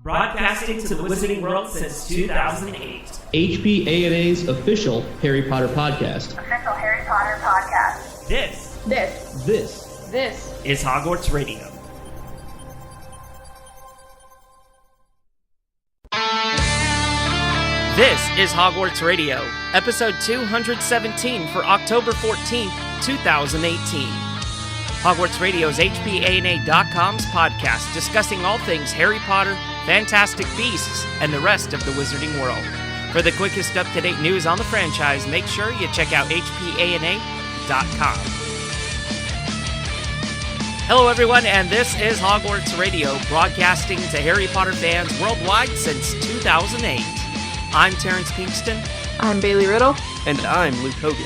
Broadcasting to the Wizarding World since 2008. HPANA's official Harry Potter podcast. Official Harry Potter podcast. This is Hogwarts Radio. This is Hogwarts Radio, episode 217 for October 14th, 2018. Hogwarts Radio is HPANA.com's podcast discussing all things Harry Potter, Fantastic Beasts, and the rest of the Wizarding World. For the quickest up-to-date news on the franchise, make sure you check out HPANA.com. Hello everyone, and this is Hogwarts Radio, broadcasting to Harry Potter fans worldwide since 2008. I'm Terrence Pinkston. I'm Bailey Riddle. And I'm Luke Hogan.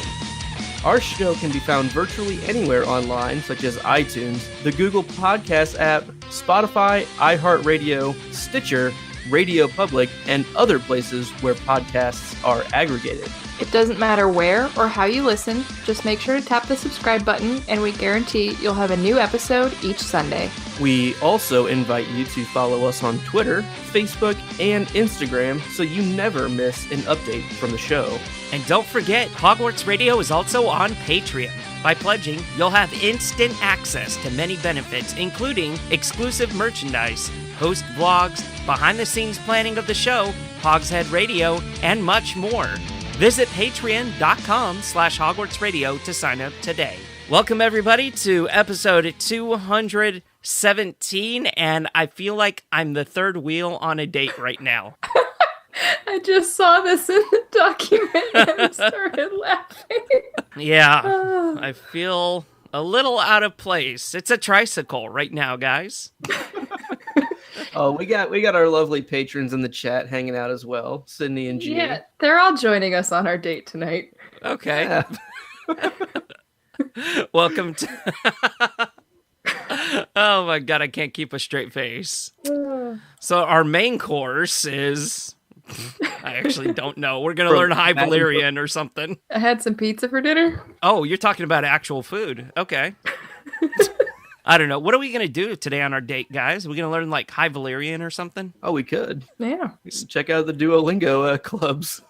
Our show can be found virtually anywhere online, such as iTunes, the Google Podcast app, Spotify, iHeartRadio, Stitcher, Radio Public, and other places where podcasts are aggregated. It doesn't matter where or how you listen, just make sure to tap the subscribe button and we guarantee you'll have a new episode each Sunday. We also invite you to follow us on Twitter, Facebook, and Instagram so you never miss an update from the show. And don't forget, Hogwarts Radio is also on Patreon. By pledging, you'll have instant access to many benefits, including exclusive merchandise, host vlogs, behind-the-scenes planning of the show, Hogshead Radio, and much more. Visit patreon.com/Hogwarts Radio to sign up today. Welcome, everybody, to episode 217, and I feel like I'm the third wheel on a date right now. I just saw this in the document and started laughing. Yeah, I feel a little out of place. It's a tricycle right now, guys. Oh, we got our lovely patrons in the chat hanging out as well, Sydney and G. Yeah, they're all joining us on our date tonight. Okay. Yeah. Welcome to... Oh my god, I can't keep a straight face. So our main course is... I actually don't know. We're going to learn High Valyrian or something. I had some pizza for dinner. Oh, you're talking about actual food. Okay. I don't know. What are we going to do today on our date, guys? Are we going to learn like High Valyrian or something? Oh, we could. Yeah. Check out the Duolingo clubs.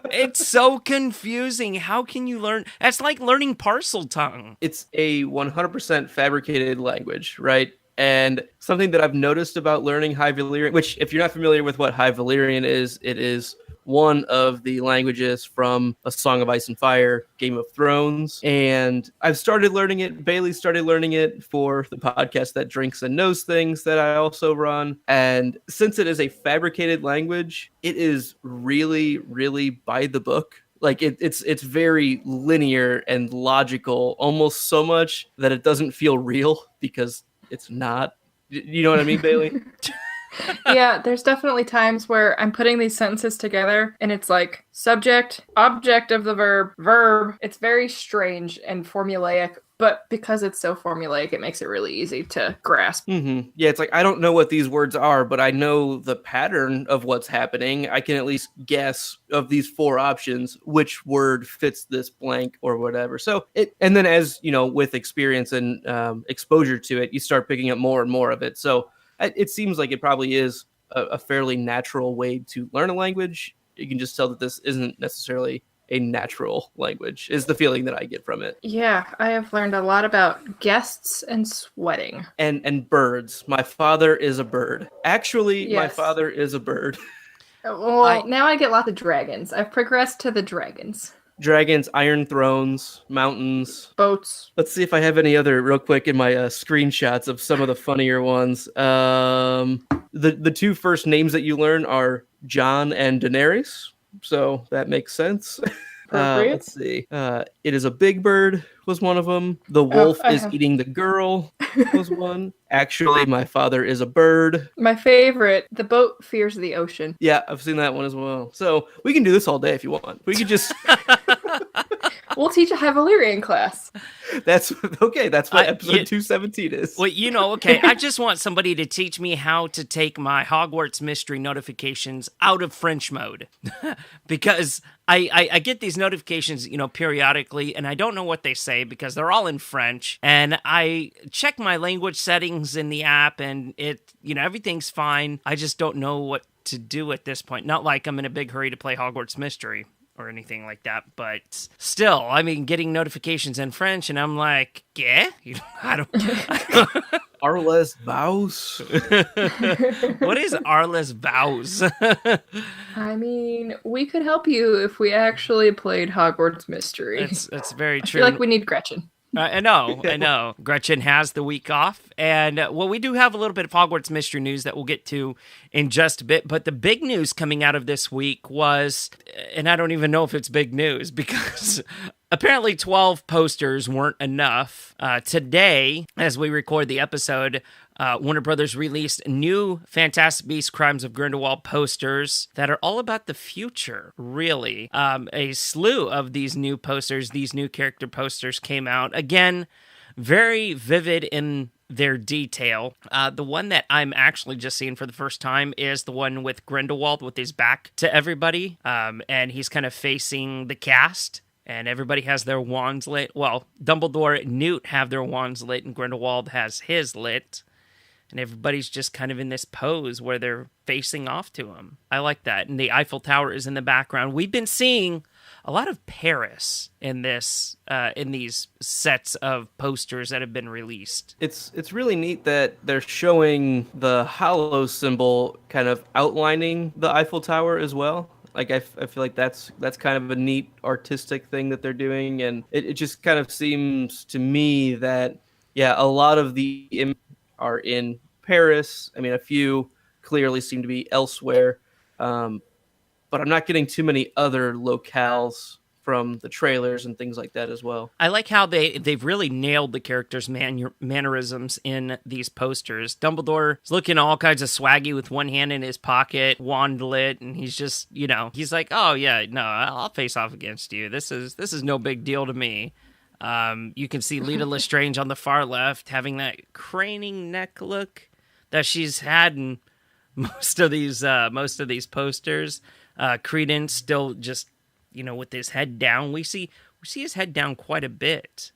It's so confusing. How can you learn? That's like learning parcel tongue. It's a 100% fabricated language, right? And something that I've noticed about learning High Valyrian, which if you're not familiar with what High Valyrian is, it is one of the languages from A Song of Ice and Fire, Game of Thrones. And I've started learning it. Bailey started learning it for the podcast That Drinks and Knows Things that I also run. And since it is a fabricated language, it is really, really by the book. Like it's very linear and logical, almost so much that it doesn't feel real because it's not. You know what I mean, Bailey? Yeah, there's definitely times where I'm putting these sentences together and it's like subject, object of the verb. It's very strange and formulaic, but because it's so formulaic, it makes it really easy to grasp. Mm-hmm. Yeah, it's like, I don't know what these words are, but I know the pattern of what's happening. I can at least guess of these four options, which word fits this blank or whatever. So and then as, you know, with experience and exposure to it, you start picking up more and more of it. So it seems like it probably is a fairly natural way to learn a language. You can just tell that this isn't necessarily a natural language, is the feeling that I get from it. Yeah, I have learned a lot about guests and sweating. And birds. My father is a bird. Actually, Yes. My father is a bird. Well, now I get lots of dragons. I've progressed to the dragons. Dragons, Iron Thrones, mountains. Boats. Let's see if I have any other real quick in my screenshots of some of the funnier ones. The two first names that you learn are Jon and Daenerys, so that makes sense. Let's see. It is a big bird was one of them. The wolf is eating the girl was one. Actually, my father is a bird. My favorite, the boat fears the ocean. Yeah, I've seen that one as well. So we can do this all day if you want. We could just... We'll teach a High Valyrian class. That's okay. That's what episode 217 is. Well, okay, I just want somebody to teach me how to take my Hogwarts mystery notifications out of French mode. Because I get these notifications, periodically, and I don't know what they say because they're all in French. And I check my language settings in the app, and everything's fine. I just don't know what to do at this point. Not like I'm in a big hurry to play Hogwarts Mystery or anything like that, but still, getting notifications in French, and I'm like, yeah, I don't. Arles Baus. What is Arles Baus? We could help you if we actually played Hogwarts Mystery. That's very true. I feel like we need Gretchen. I know. Gretchen has the week off. And, we do have a little bit of Hogwarts Mystery news that we'll get to in just a bit. But the big news coming out of this week was, and I don't even know if it's big news, because apparently 12 posters weren't enough. Today, as we record the episode, Warner Brothers released new Fantastic Beasts Crimes of Grindelwald posters that are all about the future, really. A slew of these new posters, these new character posters came out. Again, very vivid in their detail. The one that I'm actually just seeing for the first time is the one with Grindelwald with his back to everybody, and he's kind of facing the cast. And everybody has their wands lit. Well, Dumbledore and Newt have their wands lit, and Grindelwald has his lit. And everybody's just kind of in this pose where they're facing off to him. I like that. And the Eiffel Tower is in the background. We've been seeing a lot of Paris in these sets of posters that have been released. It's really neat that they're showing the hollow symbol kind of outlining the Eiffel Tower as well. Like, I feel like that's kind of a neat artistic thing that they're doing. And it just kind of seems to me that, a lot of the images are in Paris. A few clearly seem to be elsewhere. But I'm not getting too many other locales from the trailers and things like that as well. I like how they've really nailed the characters' mannerisms in these posters. Dumbledore is looking all kinds of swaggy with one hand in his pocket, wand lit, and he's just, he's like, oh yeah, no, I'll face off against you. This is no big deal to me. You can see Lita Lestrange on the far left having that craning neck look that she's had in most of these posters. Credence still just, with his head down. We see his head down quite a bit.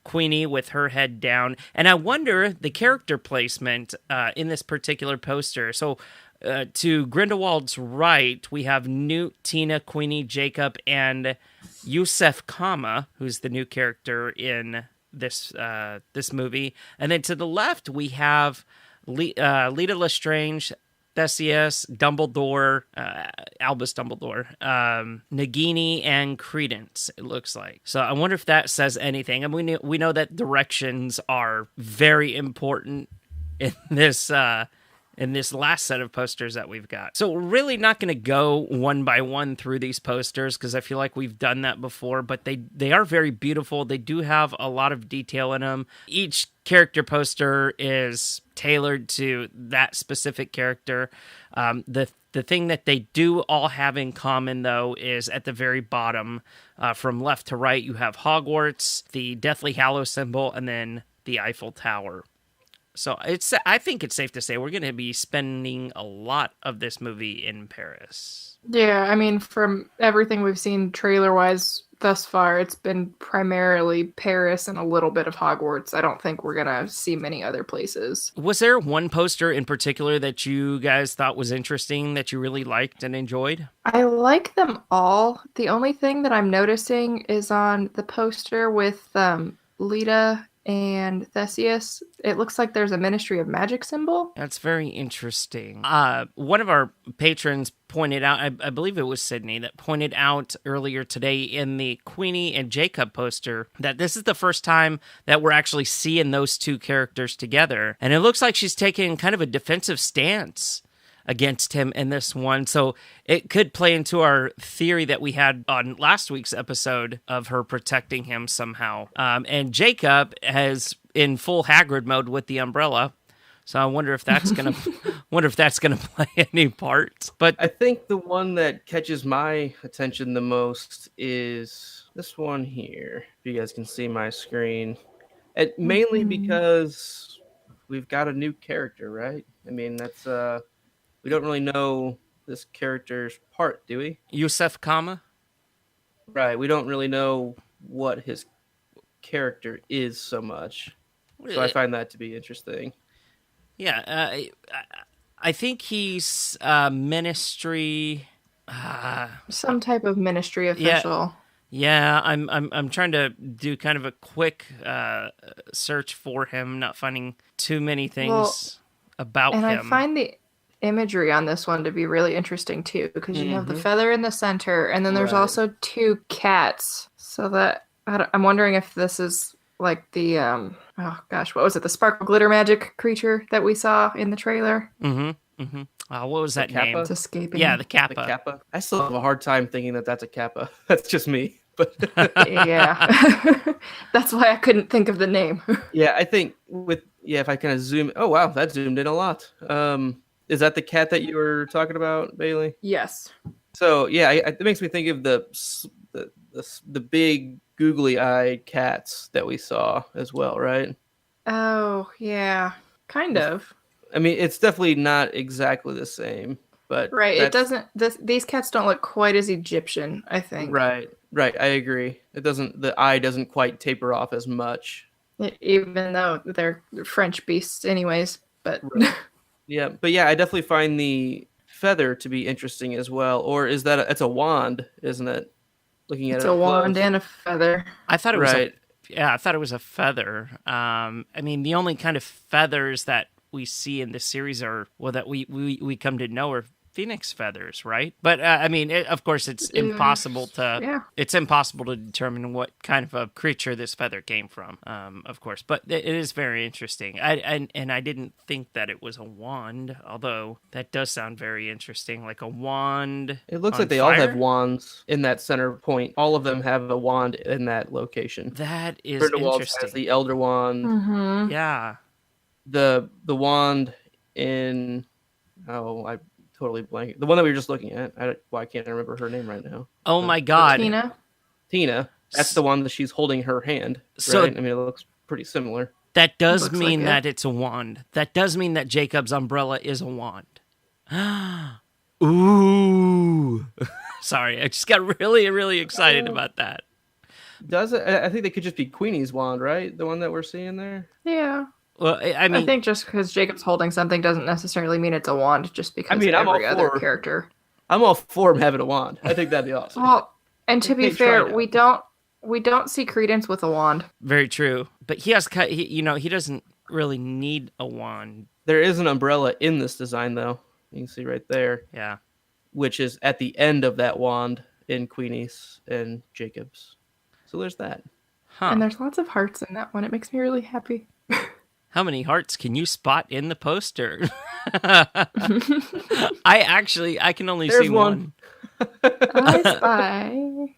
Queenie with her head down. And I wonder the character placement in this particular poster. So to Grindelwald's right, we have Newt, Tina, Queenie, Jacob, and Yusef Kama, who's the new character in this movie. And then to the left, we have Lita Lestrange, Theseus, Dumbledore, Albus Dumbledore, Nagini, and Credence, it looks like. So I wonder if that says anything. And we know that directions are very important in this last set of posters that we've got. So we're really not going to go one by one through these posters because I feel like we've done that before, but they are very beautiful. They do have a lot of detail in them. Each character poster is tailored to that specific character. The thing that they do all have in common, though, is at the very bottom, from left to right, you have Hogwarts, the Deathly Hallows symbol, and then the Eiffel Tower. So I think it's safe to say we're going to be spending a lot of this movie in Paris. Yeah, from everything we've seen trailer-wise thus far, it's been primarily Paris and a little bit of Hogwarts. I don't think we're going to see many other places. Was there one poster in particular that you guys thought was interesting, that you really liked and enjoyed? I like them all. The only thing that I'm noticing is on the poster with Lita and Theseus, it looks like there's a Ministry of Magic symbol. That's very interesting. One of our patrons pointed out, I believe it was Sydney, that pointed out earlier today in the Queenie and Jacob poster that this is the first time that we're actually seeing those two characters together. And it looks like she's taking kind of a defensive stance against him in this one. So it could play into our theory that we had on last week's episode of her protecting him somehow. And Jacob has in full Hagrid mode with the umbrella. So I wonder if that's gonna play any part. But I think the one that catches my attention the most is this one here. If you guys can see my screen, and mainly because we've got a new character, right? I mean, that's we don't really know this character's part, do we? Yusef Kama. Right. We don't really know what his character is so much. So I find that to be interesting. Yeah, I think he's ministry. Some type of ministry official. Yeah, I'm trying to do kind of a quick search for him, not finding too many things about him. And I find the imagery on this one to be really interesting too, because you have the feather in the center, and then there's also two cats. So that I'm wondering if this is like the oh gosh, what was it? The sparkle glitter magic creature that we saw in the trailer. What was that name? It's escaping. Yeah, the Kappa. The Kappa. I still have a hard time thinking that that's a Kappa. That's just me. But yeah, that's why I couldn't think of the name. Yeah, I think if I kind of zoom. Oh wow, that zoomed in a lot. Is that the cat that you were talking about, Bailey? Yes. So yeah, it makes me think of the big googly eyed cats that we saw as well, right? Oh yeah, kind of. I mean, it's definitely not exactly the same, but right. It doesn't. These cats don't look quite as Egyptian, I think. Right. I agree. It doesn't. The eye doesn't quite taper off as much, even though they're French beasts, anyways. But right. Yeah, I definitely find the feather to be interesting as well. Or is that it's a wand, isn't it? Looking at it's it, a wand and a feather. I thought it was right. I thought it was a feather. I mean, the only kind of feathers that we see in this series are that we come to know are phoenix feathers, right? But I mean, of course, it's impossible to determine what kind of a creature this feather came from, of course. But it is very interesting. I didn't think that it was a wand, although that does sound very interesting, like a wand. It looks like they all have wands in that center point. All of them have a wand in that location. That is Grindelwald interesting. has the Elder Wand. Mm-hmm. Yeah. The wand in I totally blank. The one that we were just looking at. I can't remember her name right now. Oh my God, Tina. That's the one that she's holding her hand. So right? I mean, it looks pretty similar. That does mean that it's a wand. That does mean that Jacob's umbrella is a wand. Ooh. Sorry, I just got really, really excited about that. Does it? I think they could just be Queenie's wand, right? The one that we're seeing there. Yeah. Well, I mean, I think just because Jacob's holding something doesn't necessarily mean it's a wand. Just because I'm every other character. I'm all for him having a wand. I think that'd be awesome. Well, and to be fair, we don't see Credence with a wand. Very true. But he doesn't really need a wand. There is an umbrella in this design, though. You can see right there. Yeah. Which is at the end of that wand in Queenie's and Jacob's. So there's that. Huh. And there's lots of hearts in that one. It makes me really happy. How many hearts can you spot in the poster? I can only see one. I spy.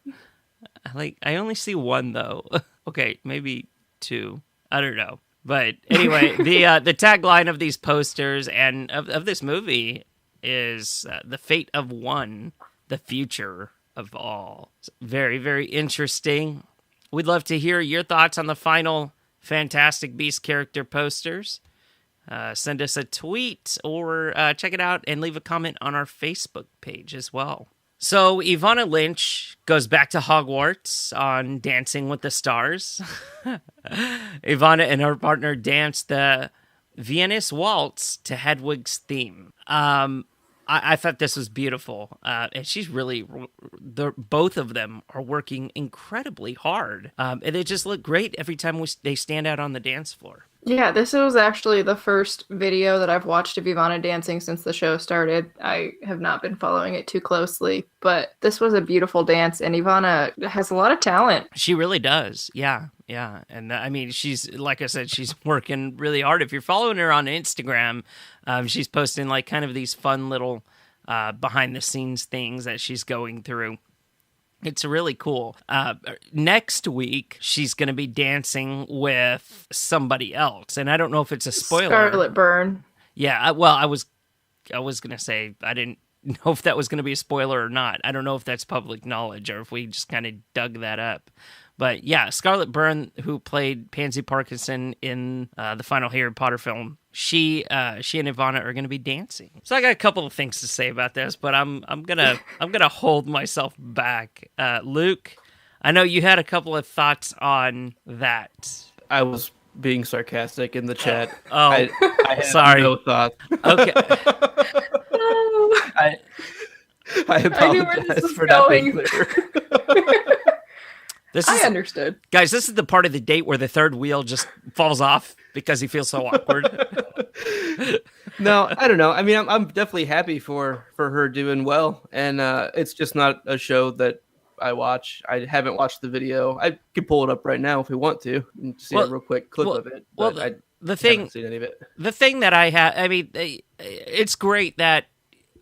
I only see one though. Okay, maybe two. I don't know. But anyway, the tagline of these posters and of this movie is the fate of one, the future of all. It's very, very interesting. We'd love to hear your thoughts on the final Fantastic Beasts character posters. Send us a tweet or check it out and leave a comment on our Facebook page as well. So Ivana Lynch goes back to Hogwarts on Dancing with the Stars. Ivana and her partner dance the Viennese Waltz to Hedwig's theme. I thought this was beautiful. And she's really, both of them are working incredibly hard. And they just look great every time they stand out on the dance floor. Yeah, this was actually the first video that I've watched of Ivana dancing since the show started. I have not been following it too closely, but this was a beautiful dance, and Ivana has a lot of talent. She really does. Yeah. And I mean, she's, like I said, she's working really hard. If you're following her on Instagram, she's posting like kind of these fun little behind the scenes things that she's going through. It's really cool. Next week, she's going to be dancing with somebody else, and I don't know if it's a spoiler. Scarlet Byrne. Yeah, well, I was going to say I didn't know if that was going to be a spoiler or not. I don't know if that's public knowledge or if we just kind of dug that up. But yeah, Scarlet Byrne, who played Pansy Parkinson in the final Harry Potter film, she and Ivana are going to be dancing. So I got a couple of things to say about this, but I'm gonna hold myself back. Luke, I know you had a couple of thoughts on that. I was being sarcastic in the chat. Oh, I had sorry. no thoughts. Okay. I apologize for not being clear. I understood. Guys, this is the part of the date where the third wheel just falls off because he feels so awkward. No, I don't know. I mean, I'm definitely happy for her doing well, and it's just not a show that I watch. I haven't watched the video. I could pull it up right now if we want to and see a real quick clip of it. But I haven't seen any of it. The thing that I have, I mean, it's great that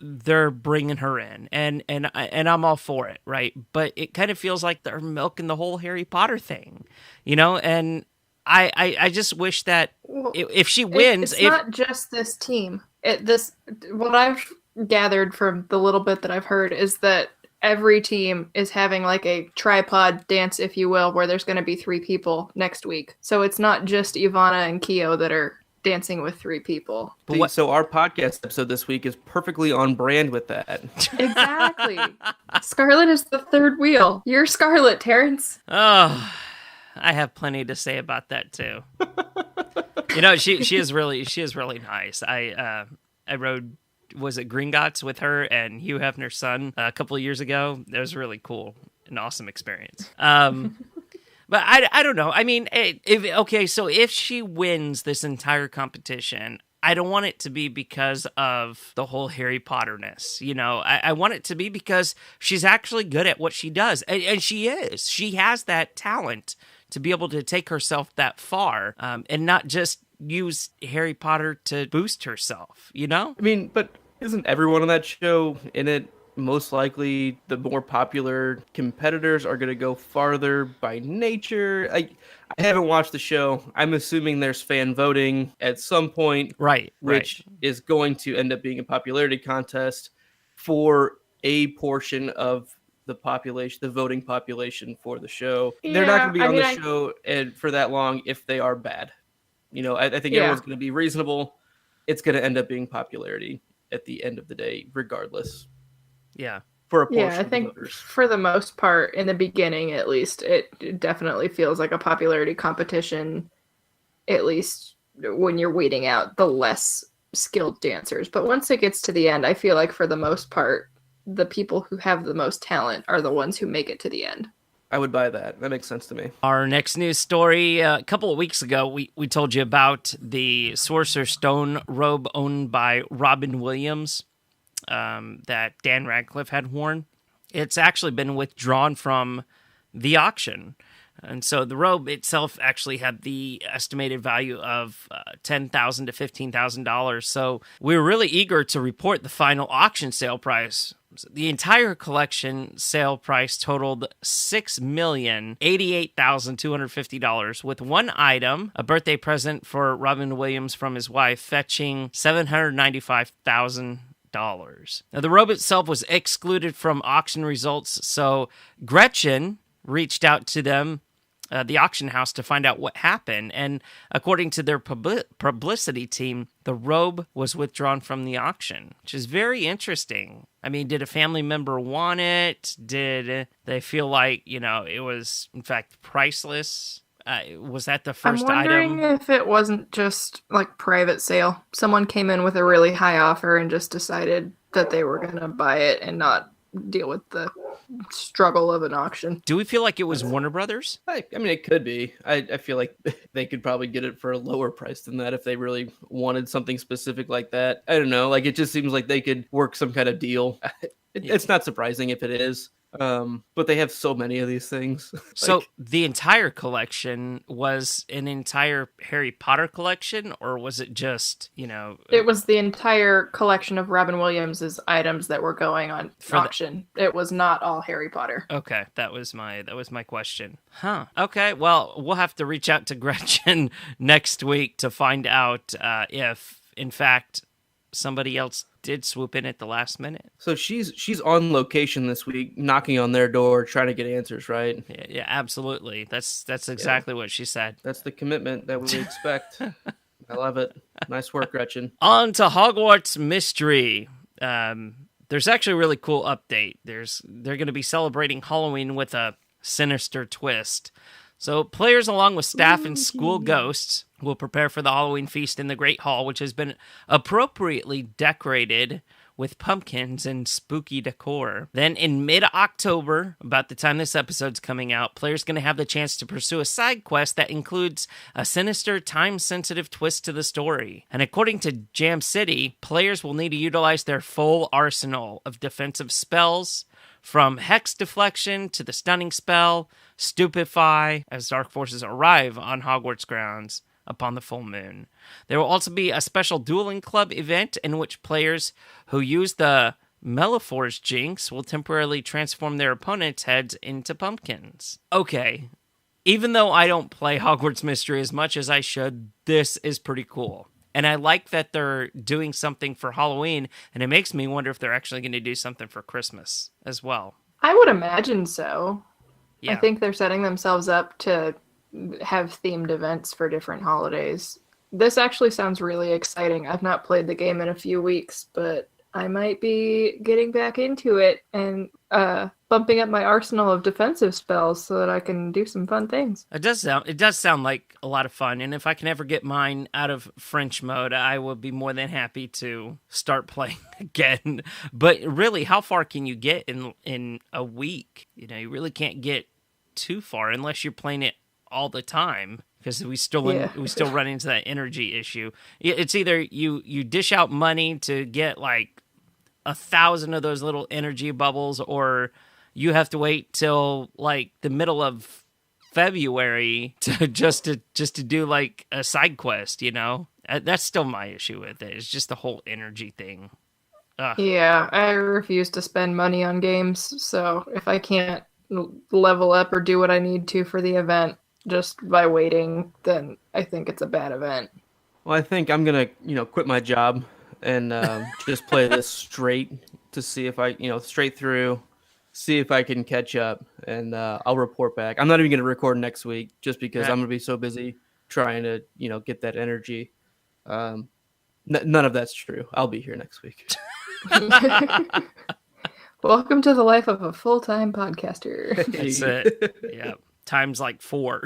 they're bringing her in, and I'm all for it, right? But it kind of feels like they're milking the whole Harry Potter thing, you know. And I just wish that if she wins, it's not just this team. What I've gathered from the little bit that I've heard is that every team is having like a tripod dance, if you will, where there's going to be 3 people next week. So it's not just Ivana and Keo that are dancing with 3 people. So our podcast episode this week is perfectly on brand with that. Exactly. Scarlet is the third wheel. You're Scarlet, Terrence. Oh, I have plenty to say about that too. You know, she is really nice. I rode, was it Gringotts with her and Hugh Hefner's son a couple of years ago. That was really cool, an awesome experience. But I don't know. I mean, so if she wins this entire competition, I don't want it to be because of the whole Harry Potter-ness. You know, I want it to be because she's actually good at what she does. And she is. She has that talent to be able to take herself that far and not just use Harry Potter to boost herself, you know? I mean, but isn't everyone on that show in it? Most likely the more popular competitors are going to go farther by nature. I haven't watched the show. I'm assuming there's fan voting at some point, which is going to end up being a popularity contest for a portion of the population, the voting population for the show. Yeah, they're not going to be on the show and for that long if they are bad. You know, I think everyone's going to be reasonable. It's going to end up being popularity at the end of the day, regardless. Yeah. For a portion I think of voters. For the most part, in the beginning at least, it definitely feels like a popularity competition, at least when you're weeding out the less skilled dancers. But once it gets to the end, I feel like for the most part, the people who have the most talent are the ones who make it to the end. I would buy that. That makes sense to me. Our next news story, a couple of weeks ago, we told you about the Sorcerer's Stone robe owned by Robin Williams. That Dan Radcliffe had worn. It's actually been withdrawn from the auction. And so the robe itself actually had the estimated value of $10,000 to $15,000. So we were really eager to report the final auction sale price. The entire collection sale price totaled $6,088,250, with one item, a birthday present for Robin Williams from his wife, fetching $795,000. Now, the robe itself was excluded from auction results, so Gretchen reached out to them, the auction house, to find out what happened. And according to their publicity team, the robe was withdrawn from the auction, which is very interesting. I mean, did a family member want it? Did they feel like, you know, it was, in fact, priceless? Was that the first item? I'm wondering if it wasn't just like private sale. Someone came in with a really high offer and just decided that they were going to buy it and not deal with the struggle of an auction. Do we feel like it was Warner Brothers? I mean, it could be. I feel like they could probably get it for a lower price than that if they really wanted something specific like that. I don't know. Like, it just seems like they could work some kind of deal. It's not surprising if it is. But they have so many of these things. So the entire collection was an entire Harry Potter collection, or was it just, It was the entire collection of Robin Williams' items that were going on auction. It was not all Harry Potter. Okay, that was my question. Huh. Okay, well, we'll have to reach out to Gretchen next week to find out if, in fact, somebody else did swoop in at the last minute. So she's on location this week, knocking on their door, trying to get answers, right? Yeah, absolutely. That's exactly what she said. That's the commitment that we expect. I love it. Nice work, Gretchen. On to Hogwarts Mystery. There's actually a really cool update. They're going to be celebrating Halloween with a sinister twist. So players, along with staff and school ghosts, will prepare for the Halloween feast in the Great Hall, which has been appropriately decorated with pumpkins and spooky decor. Then in mid-October, about the time this episode's coming out, players are going to have the chance to pursue a side quest that includes a sinister, time-sensitive twist to the story. And according to Jam City, players will need to utilize their full arsenal of defensive spells, from Hex Deflection to the Stunning Spell, Stupefy, as dark forces arrive on Hogwarts grounds upon the full moon. There will also be a special Dueling Club event in which players who use the Maleforce Jinx will temporarily transform their opponents' heads into pumpkins. Okay, even though I don't play Hogwarts Mystery as much as I should, this is pretty cool. And I like that they're doing something for Halloween, and it makes me wonder if they're actually going to do something for Christmas as well. I would imagine so. Yeah. I think they're setting themselves up to have themed events for different holidays. This actually sounds really exciting. I've not played the game in a few weeks, but I might be getting back into it and bumping up my arsenal of defensive spells so that I can do some fun things. It does sound like a lot of fun, and if I can ever get mine out of French mode, I will be more than happy to start playing again. But really, how far can you get in a week? You really can't get too far unless you're playing it all the time, because we still run into that energy issue. It's either you dish out money to get like 1,000 of those little energy bubbles, or you have to wait till like the middle of February to just to do like a side quest. That's still my issue with it. It's just the whole energy thing. Ugh. Yeah, I refuse to spend money on games, so if I can't level up or do what I need to for the event just by waiting, then I think it's a bad event. Well, I think I'm gonna quit my job and just play this straight to see if I straight through, see if I can catch up, and I'll report back. I'm not even gonna record next week just because I'm gonna be so busy trying to get that energy. None of that's true. I'll be here next week. Welcome to the life of a full-time podcaster. That's it. Yeah, times like 4.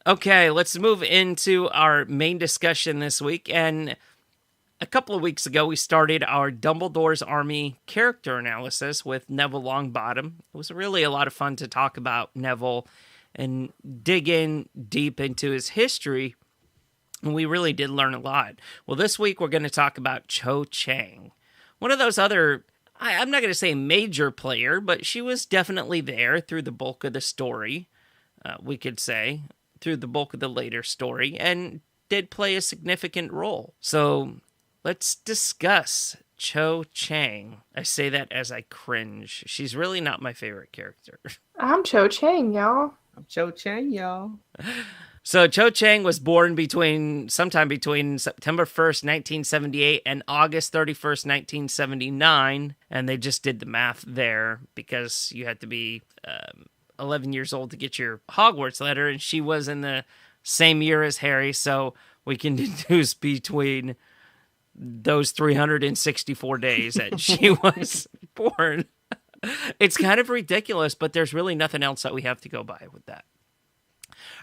Okay, let's move into our main discussion this week. And a couple of weeks ago, we started our Dumbledore's Army character analysis with Neville Longbottom. It was really a lot of fun to talk about Neville and dig in deep into his history. And we really did learn a lot. Well, this week, we're going to talk about Cho Chang. One of those other, I'm not going to say major player, but she was definitely there through the bulk of the story, we could say, through the bulk of the later story, and did play a significant role. So let's discuss Cho Chang. I say that as I cringe. She's really not my favorite character. I'm Cho Chang, y'all. I'm Cho Chang, y'all. So Cho Chang was born sometime between September 1st, 1978 and August 31st, 1979. And they just did the math there because you had to be 11 years old to get your Hogwarts letter. And she was in the same year as Harry. So we can deduce between those 364 days that she was born. It's kind of ridiculous, but there's really nothing else that we have to go by with that.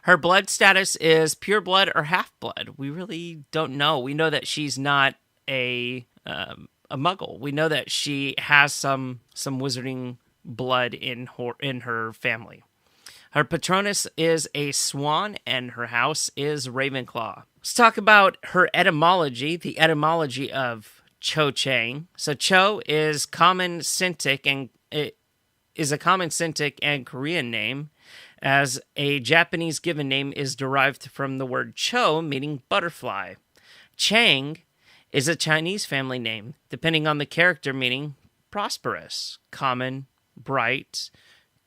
Her blood status is pure blood or half blood. We really don't know. We know that she's not a muggle. We know that she has some wizarding blood in her family. Her patronus is a swan, and her house is Ravenclaw. Let's talk about her etymology, the etymology of Cho Chang. So Cho is common Celtic, and is a common Sinitic and Korean name, as a Japanese given name is derived from the word cho, meaning butterfly. Chang is a Chinese family name, depending on the character meaning prosperous, common, bright,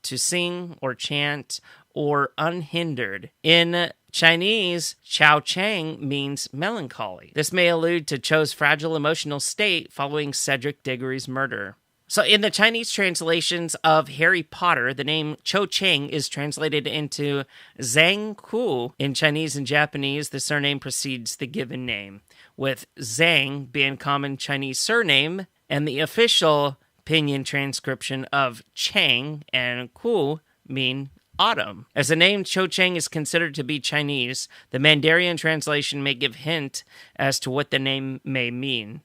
to sing or chant, or unhindered. In Chinese, Chao Chang means melancholy. This may allude to Cho's fragile emotional state following Cedric Diggory's murder. So in the Chinese translations of Harry Potter, the name Cho Chang is translated into Zhang Ku. In Chinese and Japanese, the surname precedes the given name, with Zhang being common Chinese surname, and the official pinyin transcription of Chang and Ku mean autumn. As the name Cho Chang is considered to be Chinese, the Mandarin translation may give hint as to what the name may mean.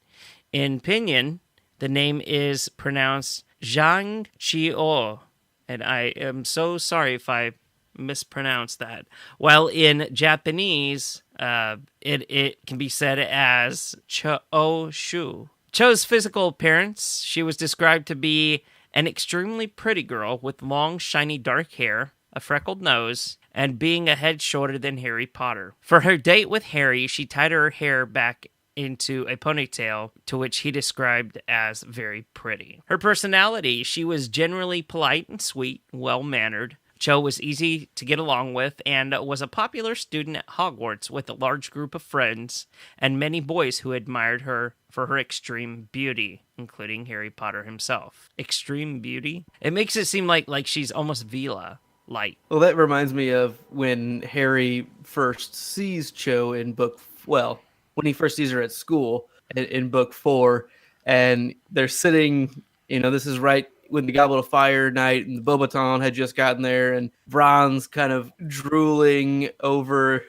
In pinyin, the name is pronounced Zhang Chi-o, and I am so sorry if I mispronounce that. While in Japanese, it can be said as Cho-shu. Cho's physical appearance, she was described to be an extremely pretty girl with long, shiny dark hair, a freckled nose, and being a head shorter than Harry Potter. For her date with Harry, she tied her hair back into a ponytail, to which he described as very pretty. Her personality, she was generally polite and sweet, well-mannered. Cho was easy to get along with and was a popular student at Hogwarts with a large group of friends and many boys who admired her for her extreme beauty, including Harry Potter himself. Extreme beauty? It makes it seem like she's almost Vila light. Well, that reminds me of when Harry first sees Cho in when he first sees her at school in book 4, and they're sitting, this is right when the Goblet of Fire night, and the Beauxbaton had just gotten there, and Ron's kind of drooling over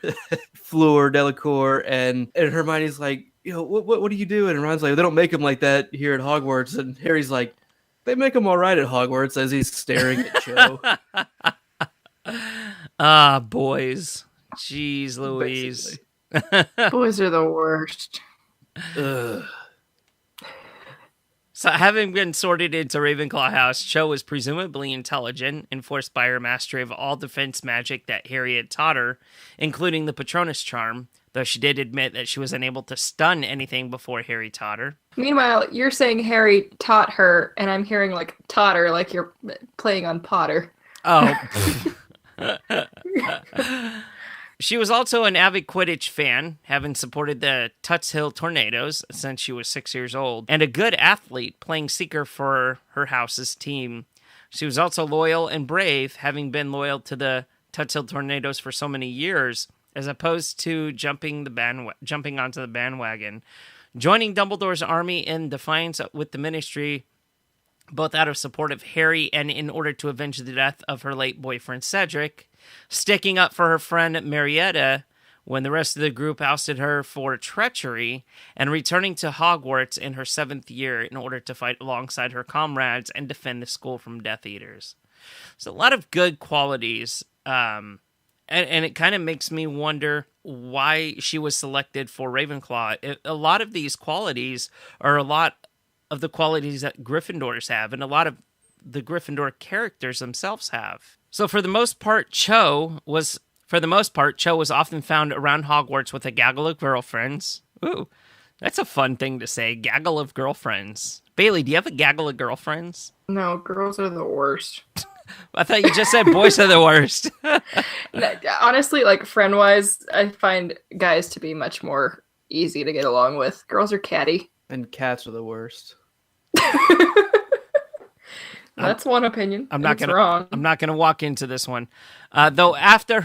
Fleur Delacour, and Hermione's like, what are you doing? And Ron's like, they don't make them like that here at Hogwarts, and Harry's like, they make them all right at Hogwarts, as he's staring at Cho. Boys. Jeez Louise. Basically. Boys are the worst. Ugh. So, having been sorted into Ravenclaw House, Cho was presumably intelligent, enforced by her mastery of all defense magic that Harry had taught her, including the Patronus charm, though she did admit that she was unable to stun anything before Harry taught her. Meanwhile, you're saying Harry taught her, and I'm hearing taught her, like you're playing on Potter. Oh. She was also an avid Quidditch fan, having supported the Tuts Hill Tornadoes since she was 6 years old, and a good athlete, playing seeker for her house's team. She was also loyal and brave, having been loyal to the Tuts Hill Tornadoes for so many years, as opposed to jumping onto the bandwagon. Joining Dumbledore's army in defiance with the Ministry, both out of support of Harry and in order to avenge the death of her late boyfriend Cedric, sticking up for her friend Marietta when the rest of the group ousted her for treachery, and returning to Hogwarts in her 7th year in order to fight alongside her comrades and defend the school from Death Eaters. So a lot of good qualities, and it kind of makes me wonder why she was selected for Ravenclaw. A lot of these qualities are a lot of the qualities that Gryffindors have, and a lot of the Gryffindor characters themselves have. So for the most part, Cho was often found around Hogwarts with a gaggle of girlfriends. Ooh, that's a fun thing to say, gaggle of girlfriends. Bailey, do you have a gaggle of girlfriends? No, girls are the worst. I thought you just said boys are the worst. Honestly, friend-wise, I find guys to be much more easy to get along with. Girls are catty. And cats are the worst. That's one opinion. I'm not wrong. I'm not gonna walk into this one. Though after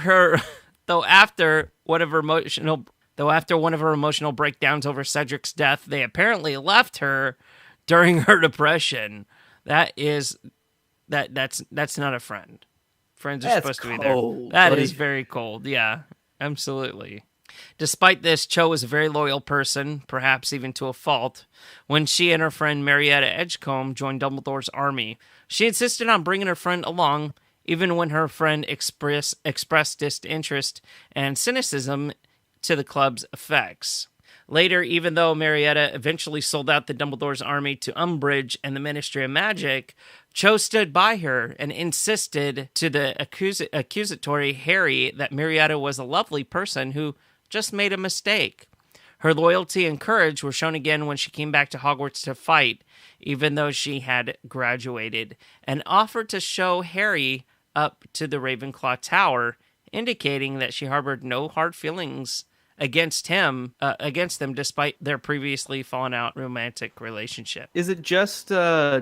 one of her emotional breakdowns over Cedric's death, they apparently left her during her depression. That's not a friend. Friends are supposed to be there. That is very cold. Yeah, absolutely. Despite this, Cho was a very loyal person, perhaps even to a fault. When she and her friend Marietta Edgecombe joined Dumbledore's army, she insisted on bringing her friend along, even when her friend expressed disinterest and cynicism to the club's effects. Later, even though Marietta eventually sold out the Dumbledore's army to Umbridge and the Ministry of Magic, Cho stood by her and insisted to the accusatory Harry that Marietta was a lovely person who just made a mistake. Her loyalty and courage were shown again when she came back to Hogwarts to fight, even though she had graduated, and offered to show Harry up to the Ravenclaw Tower, indicating that she harbored no hard feelings against them, despite their previously fallen out romantic relationship. Is it just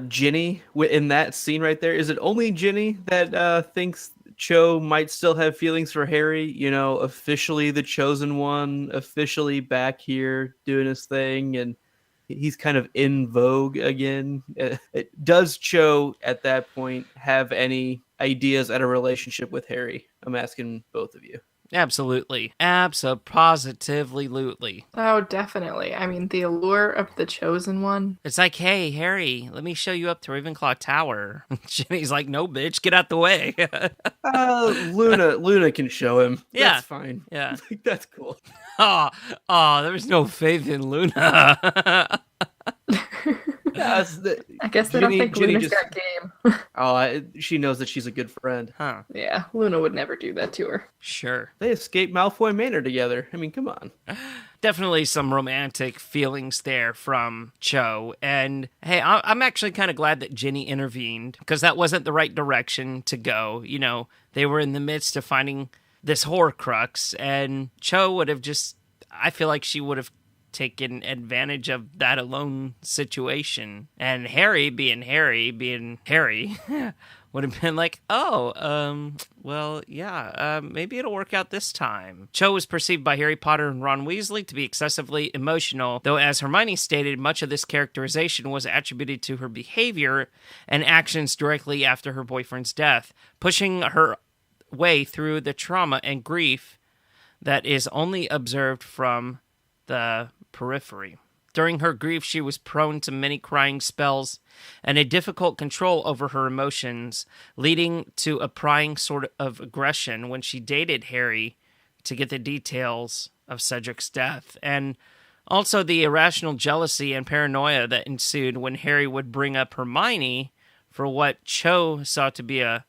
Ginny in that scene right there? Is it only Ginny that thinks Cho might still have feelings for Harry? You know, officially the chosen one, officially back here doing his thing, and he's kind of in vogue again. Does Cho at that point have any ideas at a relationship with Harry? I'm asking both of you. Absolutely. Abso-positively-lutely. Oh, definitely. I mean, the allure of the chosen one. It's like, hey, Harry, let me show you up to Ravenclaw Tower. Ginny's like, no, bitch, get out the way. Luna can show him. Yeah. That's fine. Yeah. That's cool. Oh, there was no faith in Luna. Yeah, I guess they don't think Luna's got game. She knows that she's a good friend. Huh. Yeah, Luna would never do that to her. Sure. They escaped Malfoy Manor together. I mean, come on. Definitely some romantic feelings there from Cho. And hey, I'm actually kind of glad that Ginny intervened, because that wasn't the right direction to go. You know, they were in the midst of finding this Horcrux, and Cho would have I feel like she would have taken advantage of that alone situation. And Harry being Harry, would have been like, maybe it'll work out this time. Cho was perceived by Harry Potter and Ron Weasley to be excessively emotional, though as Hermione stated, much of this characterization was attributed to her behavior and actions directly after her boyfriend's death, pushing her way through the trauma and grief that is only observed from the periphery. During her grief, she was prone to many crying spells and a difficult control over her emotions, leading to a prying sort of aggression when she dated Harry to get the details of Cedric's death, and also the irrational jealousy and paranoia that ensued when Harry would bring up Hermione for what Cho saw to be a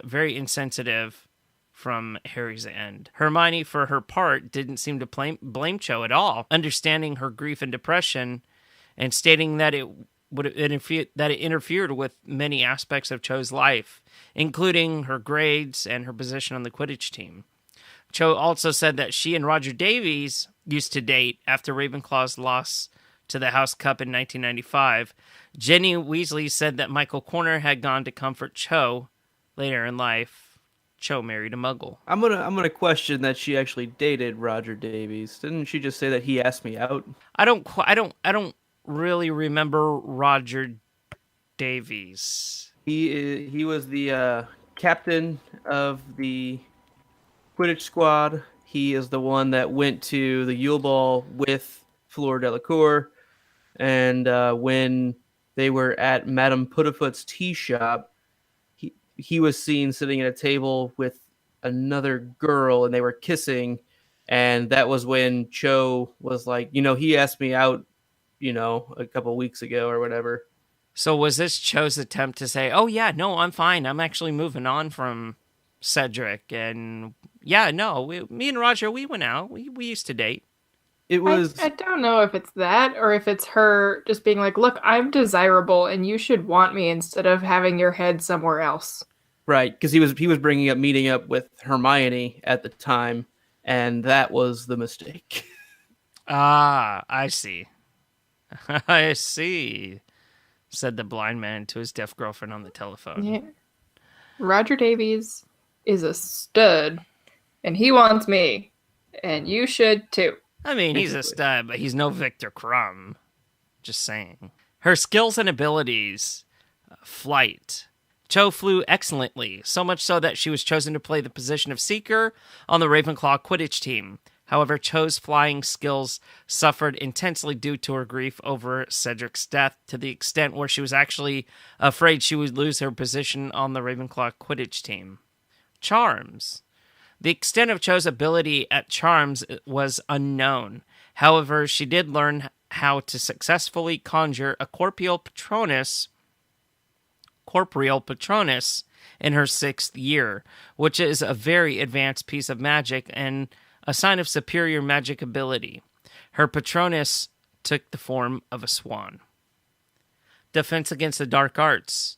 very insensitive from Harry's end. Hermione, for her part, didn't seem to blame Cho at all, understanding her grief and depression, and stating that it interfered with many aspects of Cho's life, including her grades and her position on the Quidditch team. Cho also said that she and Roger Davies used to date after Ravenclaw's loss to the House Cup in 1995. Ginny Weasley said that Michael Corner had gone to comfort Cho later in life. Cho married a Muggle. I'm gonna question that she actually dated Roger Davies. Didn't she just say that he asked me out? I don't really remember Roger Davies. He was the captain of the Quidditch squad. He is the one that went to the Yule Ball with Fleur Delacour, and when they were at Madame Puddifoot's tea shop, he was seen sitting at a table with another girl, and they were kissing, and that was when Cho was like, he asked me out, a couple weeks ago or whatever. So was this Cho's attempt to say, oh yeah, no, I'm fine, I'm actually moving on from Cedric, and yeah, no, me and Roger, we went out, we used to date. It was. I don't know if it's that or if it's her just being like, look, I'm desirable and you should want me instead of having your head somewhere else. Right, because he was bringing up meeting up with Hermione at the time, and that was the mistake. Ah, I see. I see, said the blind man to his deaf girlfriend on the telephone. Yeah. Roger Davies is a stud, and he wants me, and you should too. I mean, he's a stud, but he's no Victor Crumb. Just saying. Her skills and abilities. Flight. Cho flew excellently, so much so that she was chosen to play the position of seeker on the Ravenclaw Quidditch team. However, Cho's flying skills suffered intensely due to her grief over Cedric's death, to the extent where she was actually afraid she would lose her position on the Ravenclaw Quidditch team. Charms. The extent of Cho's ability at charms was unknown. However, she did learn how to successfully conjure a corporeal patronus in her 6th year, which is a very advanced piece of magic and a sign of superior magic ability. Her patronus took the form of a swan. Defense against the dark arts.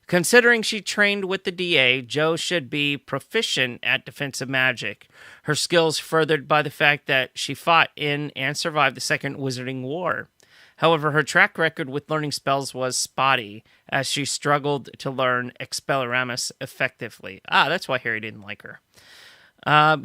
Considering she trained with the DA, Jo should be proficient at defensive magic. Her skills furthered by the fact that she fought in and survived the Second Wizarding War. However, her track record with learning spells was spotty, as she struggled to learn Expelliarmus effectively. That's why Harry didn't like her.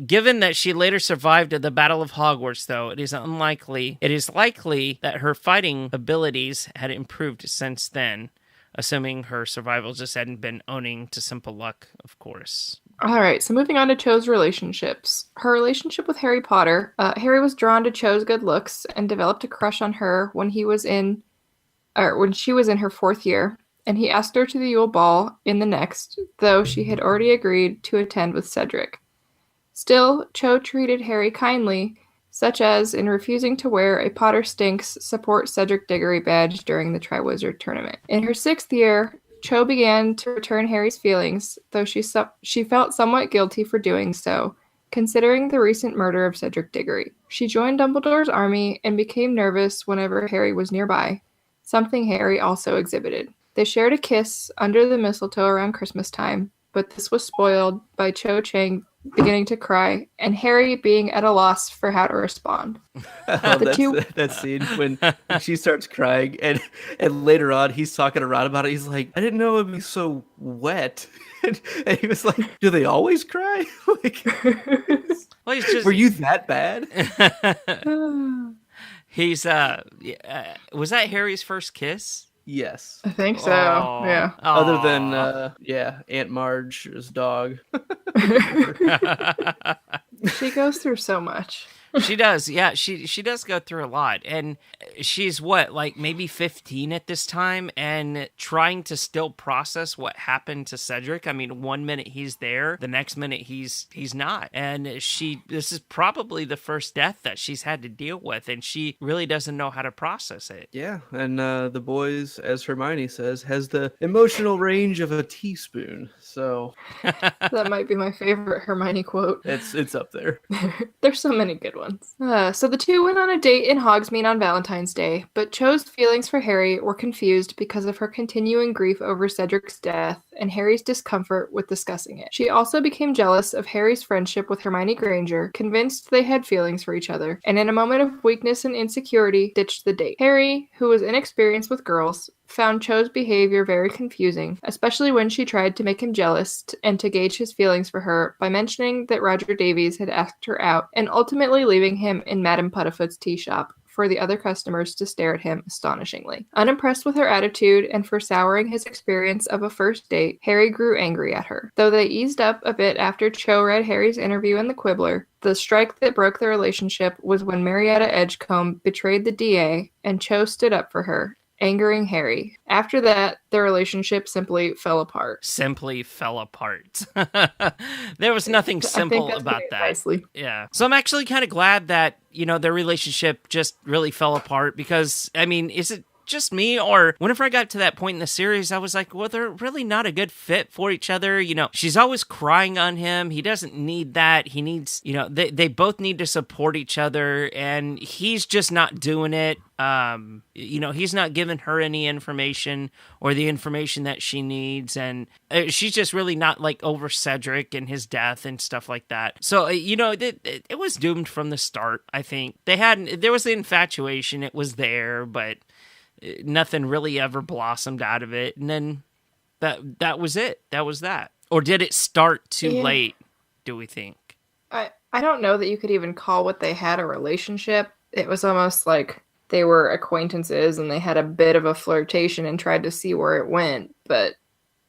Given that she later survived the Battle of Hogwarts, though, it is likely that her fighting abilities had improved since then, assuming her survival just hadn't been owing to simple luck, of course. All right, so moving on to Cho's relationships. Her relationship with Harry Potter. Harry was drawn to Cho's good looks and developed a crush on her when she was in her 4th year, and he asked her to the Yule Ball in the next, though she had already agreed to attend with Cedric. Still, Cho treated Harry kindly, such as in refusing to wear a Potter Stinks Support Cedric Diggory badge during the Triwizard Tournament. In her 6th year, Cho began to return Harry's feelings, though she felt somewhat guilty for doing so, considering the recent murder of Cedric Diggory. She joined Dumbledore's army and became nervous whenever Harry was nearby, something Harry also exhibited. They shared a kiss under the mistletoe around Christmas time, but this was spoiled by Chang beginning to cry, and Harry being at a loss for how to respond. That scene when she starts crying, and later on he's talking to Ron about it. He's like, I didn't know it'd be so wet. and he was like, do they always cry? Like, well, he's just... Were you that bad? He's was that Harry's first kiss? Yes. I think so. Aww. Yeah. Other than Aunt Marge's dog. She goes through so much. She does. Yeah, she does go through a lot. And she's maybe 15 at this time and trying to still process what happened to Cedric. I mean, one minute he's there, the next minute he's not. And this is probably the first death that she's had to deal with, and she really doesn't know how to process it. Yeah, and the boys, as Hermione says, has the emotional range of a teaspoon. So that might be my favorite Hermione quote. It's up there. There's so many good ones. So the two went on a date in Hogsmeade on Valentine's Day, but Cho's feelings for Harry were confused because of her continuing grief over Cedric's death and Harry's discomfort with discussing it. She also became jealous of Harry's friendship with Hermione Granger, convinced they had feelings for each other, and in a moment of weakness and insecurity, ditched the date. Harry, who was inexperienced with girls, found Cho's behavior very confusing, especially when she tried to make him jealous and to gauge his feelings for her by mentioning that Roger Davies had asked her out and ultimately leaving him in Madame Puddifoot's tea shop for the other customers to stare at him astonishingly. Unimpressed with her attitude and for souring his experience of a first date, Harry grew angry at her. Though they eased up a bit after Cho read Harry's interview in the Quibbler, the strike that broke the relationship was when Marietta Edgecombe betrayed the DA and Cho stood up for her, angering Harry. After that, their relationship simply fell apart. There was nothing simple about that. Nicely. Yeah. So I'm actually kind of glad that, their relationship just really fell apart because, I mean, is it just me, or whenever I got to that point in the series, I was like, well, they're really not a good fit for each other. She's always crying on him. He doesn't need that. He needs, they both need to support each other, and he's just not doing it. He's not giving her any information or the information that she needs, and she's just really not over Cedric and his death and stuff like that. So, it was doomed from the start. I think there was the infatuation. It was there, but nothing really ever blossomed out of it. And then that was it. That was that. Or did it start too late, do we think? I don't know that you could even call what they had a relationship. It was almost like they were acquaintances and they had a bit of a flirtation and tried to see where it went. But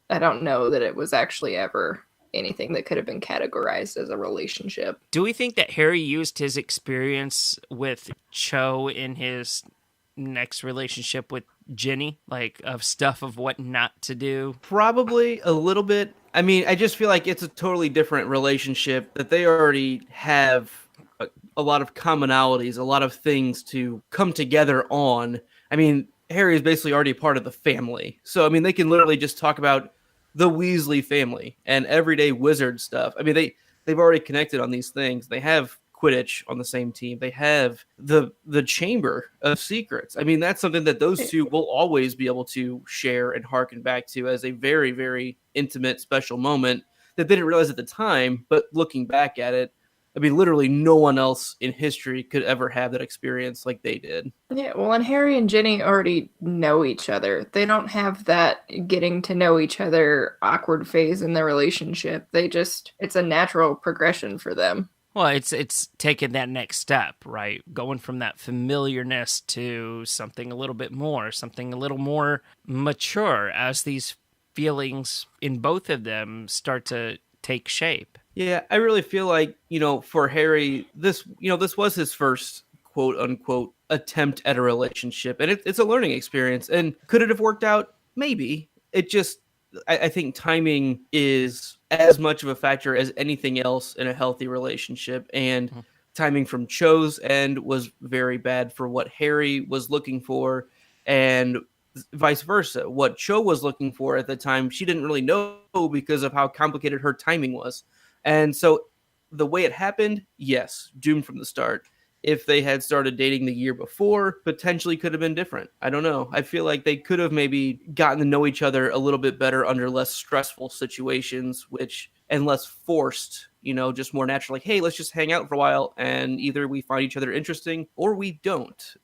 I don't know that it was actually ever anything that could have been categorized as a relationship. Do we think that Harry used his experience with Cho in his next relationship with Ginny, of stuff of what not to do? Probably a little bit. I mean, I just feel like it's a totally different relationship that they already have a lot of commonalities, a lot of things to come together on. I mean, Harry is basically already a part of the family. So, I mean, they can literally just talk about the Weasley family and everyday wizard stuff. I mean, they've already connected on these things. They have Quidditch on the same team. They have the Chamber of Secrets. I mean, that's something that those two will always be able to share and harken back to as a very, very intimate, special moment that they didn't realize at the time, but looking back at it, I mean, literally no one else in history could ever have that experience like they did. Yeah, well, and Harry and Ginny already know each other. They don't have that getting to know each other awkward phase in their relationship. It's a natural progression for them. Well, it's taking that next step, right? Going from that familiarness to something a little bit more, something a little more mature as these feelings in both of them start to take shape. Yeah, I really feel like, for Harry, this was his first quote unquote attempt at a relationship. And it's a learning experience. And could it have worked out? Maybe. I think timing is as much of a factor as anything else in a healthy relationship. And timing from Cho's end was very bad for what Harry was looking for, and vice versa. What Cho was looking for at the time, she didn't really know because of how complicated her timing was. And so the way it happened, yes, doomed from the start. If they had started dating the year before, potentially could have been different. I don't know. I feel like they could have maybe gotten to know each other a little bit better under less stressful situations, and less forced, just more natural. Like, hey, let's just hang out for a while, and either we find each other interesting or we don't.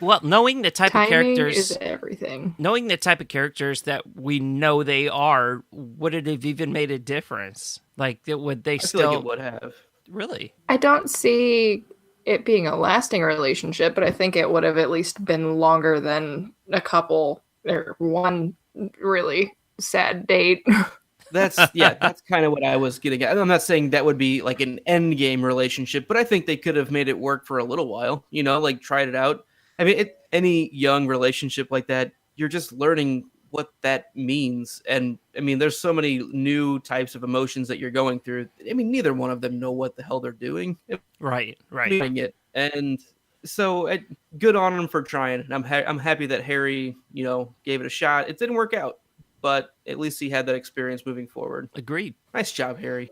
Well, knowing the type of characters is everything. Knowing the type of characters that we know they are, would it have even made a difference? Like, would they still? I feel like it would have. Really? I don't see it being a lasting relationship, but I think it would have at least been longer than a couple or one really sad date. That's kind of what I was getting at. I'm not saying that would be like an end game relationship, but I think they could have made it work for a little while, like tried it out. I mean, any young relationship like that, you're just learning what that means. And I mean, there's so many new types of emotions that you're going through. I mean, neither one of them know what the hell they're doing. Right. Doing it. And so good on them for trying. And I'm happy that Harry, gave it a shot. It didn't work out, but at least he had that experience moving forward. Agreed. Nice job, Harry.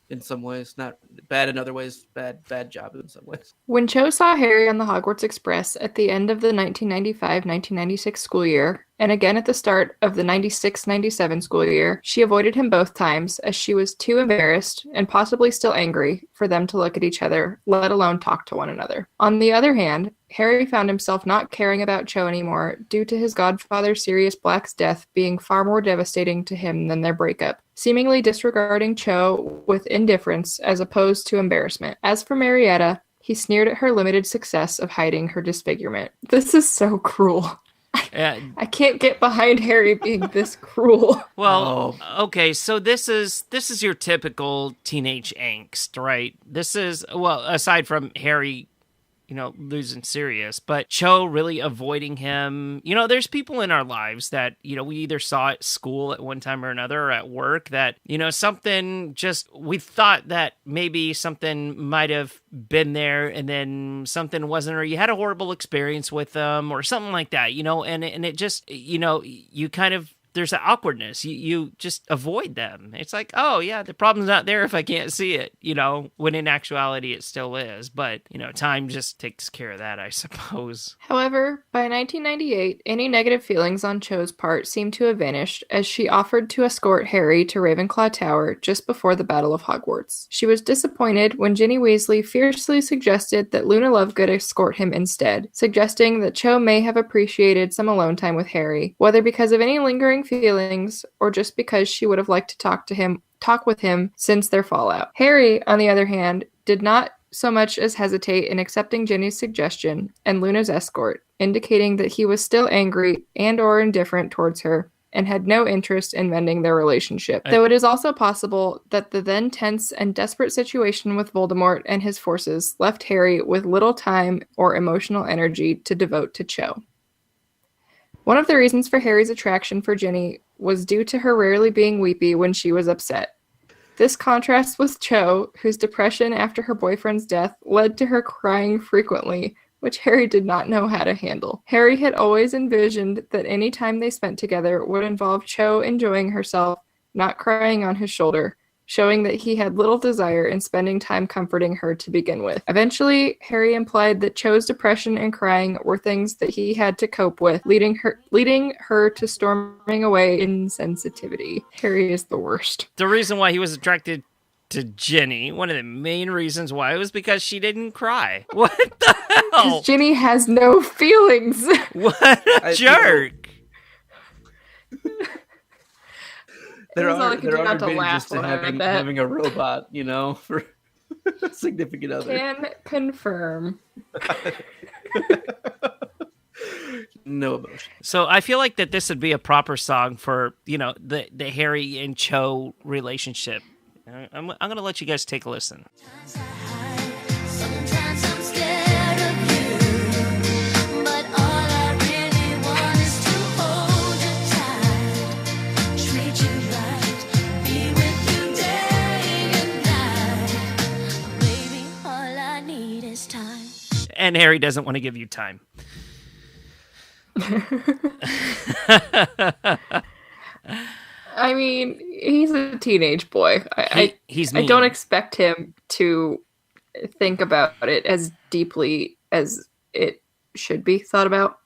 In some ways, not bad in other ways, bad job in some ways. When Cho saw Harry on the Hogwarts Express at the end of the 1995-1996 school year, and again at the start of the 96-97 school year, she avoided him both times as she was too embarrassed and possibly still angry for them to look at each other, let alone talk to one another. On the other hand, Harry found himself not caring about Cho anymore due to his godfather Sirius Black's death being far more devastating to him than their breakup, seemingly disregarding Cho with indifference as opposed to embarrassment. As for Marietta, he sneered at her limited success of hiding her disfigurement. This is so cruel. I can't get behind Harry being this cruel. Well, okay, so this is your typical teenage angst, right? This is, well, aside from Harry, losing Sirius, but Cho really avoiding him. There's people in our lives that, we either saw at school at one time or another or at work that, we thought that maybe something might have been there and then something wasn't, or you had a horrible experience with them or something like that, and it just, you kind of, there's an awkwardness. You just avoid them. It's like, oh yeah, the problem's not there if I can't see it, when in actuality it still is. But, time just takes care of that, I suppose. However, by 1998, any negative feelings on Cho's part seemed to have vanished as she offered to escort Harry to Ravenclaw Tower just before the Battle of Hogwarts. She was disappointed when Ginny Weasley fiercely suggested that Luna Lovegood escort him instead, suggesting that Cho may have appreciated some alone time with Harry, whether because of any lingering feelings or just because she would have liked to talk with him since their fallout. Harry, on the other hand, did not so much as hesitate in accepting Ginny's suggestion and Luna's escort, indicating that he was still angry and or indifferent towards her and had no interest in mending their relationship. Though it is also possible that the then tense and desperate situation with Voldemort and his forces left Harry with little time or emotional energy to devote to Cho. One of the reasons for Harry's attraction for Ginny was due to her rarely being weepy when she was upset. This contrasts with Cho, whose depression after her boyfriend's death led to her crying frequently, which Harry did not know how to handle. Harry had always envisioned that any time they spent together would involve Cho enjoying herself, not crying on his shoulder, showing that he had little desire in spending time comforting her to begin with. Eventually, Harry implied that Cho's depression and crying were things that he had to cope with, leading her to storming away in sensitivity. Harry is the worst. The reason why he was attracted to Ginny, one of the main reasons why, was because she didn't cry. What the hell? Because Ginny has no feelings. What a jerk. There all I are could do there are not to advantages laugh to when I read having that. having a robot, for a significant other. Can confirm. No emotion. So I feel like that this would be a proper song for, the Harry and Cho relationship. I'm going to let you guys take a listen. Sometimes I'm scared of you, but all I really want is to hold you tight, treat you right, be with you day and night. Baby, all I need is time. And Harry doesn't want to give you time. I mean, he's a teenage boy. He's I mean. don't expect him to think about it as deeply as it should be thought about.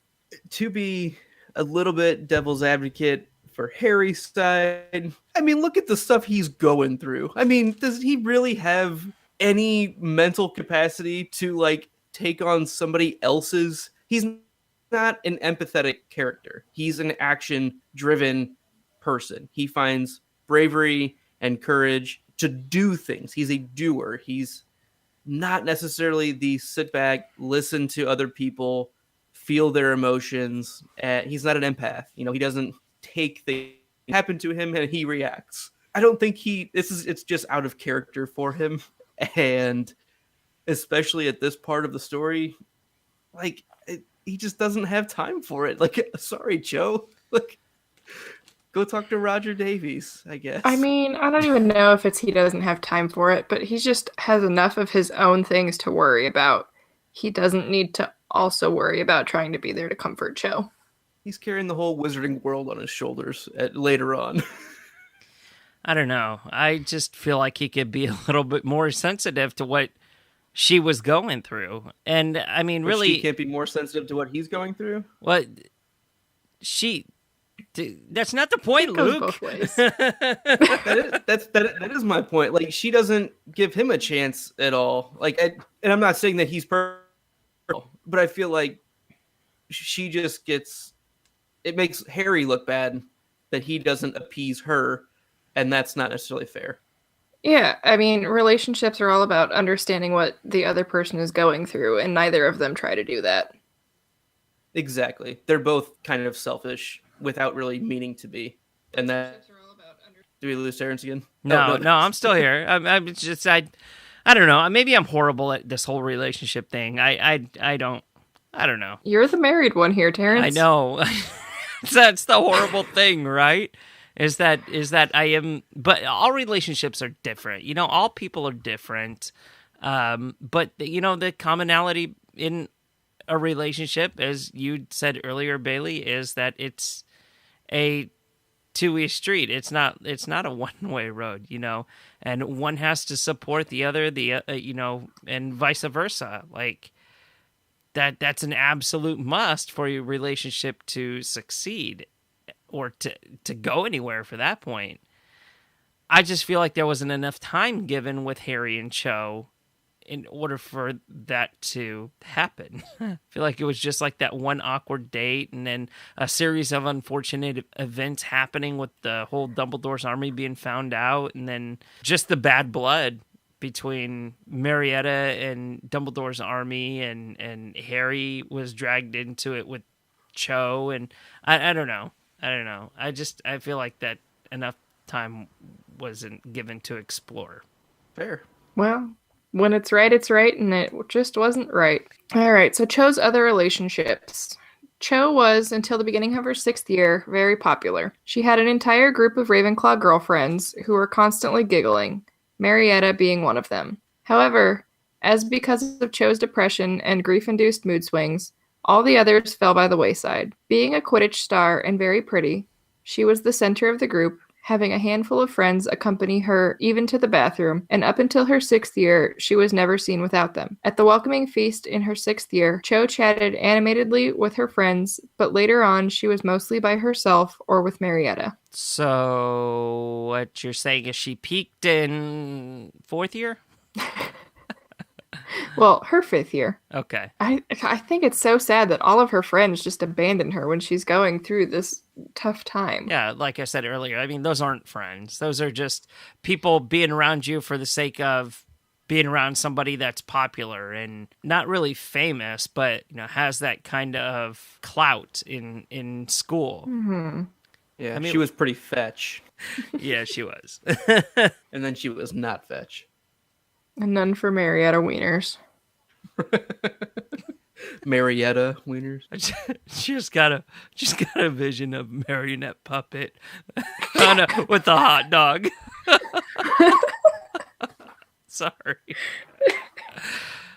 To be a little bit devil's advocate for Harry's side, I mean, look at the stuff he's going through. I mean, does he really have any mental capacity to take on somebody else's? He's not an empathetic character. He's an action-driven person. He finds bravery and courage to do things. He's a doer. He's not necessarily the sit back, listen to other people, feel their emotions. He's not an empath. He doesn't take things that happen to him and he reacts. I don't think it's just out of character for him. And especially at this part of the story, he just doesn't have time for it. Sorry, Joe. Go talk to Roger Davies, I guess. I mean, I don't even know if he doesn't have time for it, but he just has enough of his own things to worry about. He doesn't need to also worry about trying to be there to comfort Cho. He's carrying the whole wizarding world on his shoulders later on. I don't know. I just feel like he could be a little bit more sensitive to what she was going through. And I mean, really, she can't be more sensitive to what he's going through. What that's not the point, It goes Luke. both ways. That is my point. She doesn't give him a chance at all. And I'm not saying that he's perfect, but I feel like she just it makes Harry look bad that he doesn't appease her, and that's not necessarily fair. Yeah, I mean, relationships are all about understanding what the other person is going through, and neither of them try to do that. Exactly. They're both kind of selfish without really meaning to be. And that... Do we lose Terrence again? No, I'm still here. I'm just, I don't know. Maybe I'm horrible at this whole relationship thing. I don't know. You're the married one here, Terrence. I know. That's the horrible thing, right? Is that I am, but all relationships are different. All people are different. But the commonality in a relationship, as you said earlier, Bailey, is that it's a two-way street. It's not a one-way road, and one has to support the other, and vice versa. That's an absolute must for your relationship to succeed or to go anywhere for that point. I just feel like there wasn't enough time given with Harry and Cho in order for that to happen. I feel like it was just like that one awkward date and then a series of unfortunate events happening with the whole Dumbledore's army being found out, and then just the bad blood between Marietta and Dumbledore's army, and Harry was dragged into it with Cho, and I don't know. I feel like that enough time wasn't given to explore. Fair. Well, when it's right, and it just wasn't right. All right, so Cho's other relationships. Cho was, until the beginning of her 6th year, very popular. She had an entire group of Ravenclaw girlfriends who were constantly giggling, Marietta being one of them. However, as because of Cho's depression and grief-induced mood swings, all the others fell by the wayside. Being a Quidditch star and very pretty, she was the center of the group, having a handful of friends accompany her even to the bathroom, and up until her 6th year, she was never seen without them. At the welcoming feast in her 6th year, Cho chatted animatedly with her friends, but later on she was mostly by herself or with Marietta. So, what you're saying is she peaked in 4th year? Well, her 5th year. Okay. I think it's so sad that all of her friends just abandon her when she's going through this tough time. Yeah, like I said earlier, I mean, those aren't friends. Those are just people being around you for the sake of being around somebody that's popular and not really famous, but has that kind of clout in school. Mm-hmm. Yeah, I mean- she was pretty fetch. Yeah, she was. And then she was not fetch. And none for Marietta Wieners. Marietta Wieners. Just got a vision of marionette puppet with a hot dog. Sorry.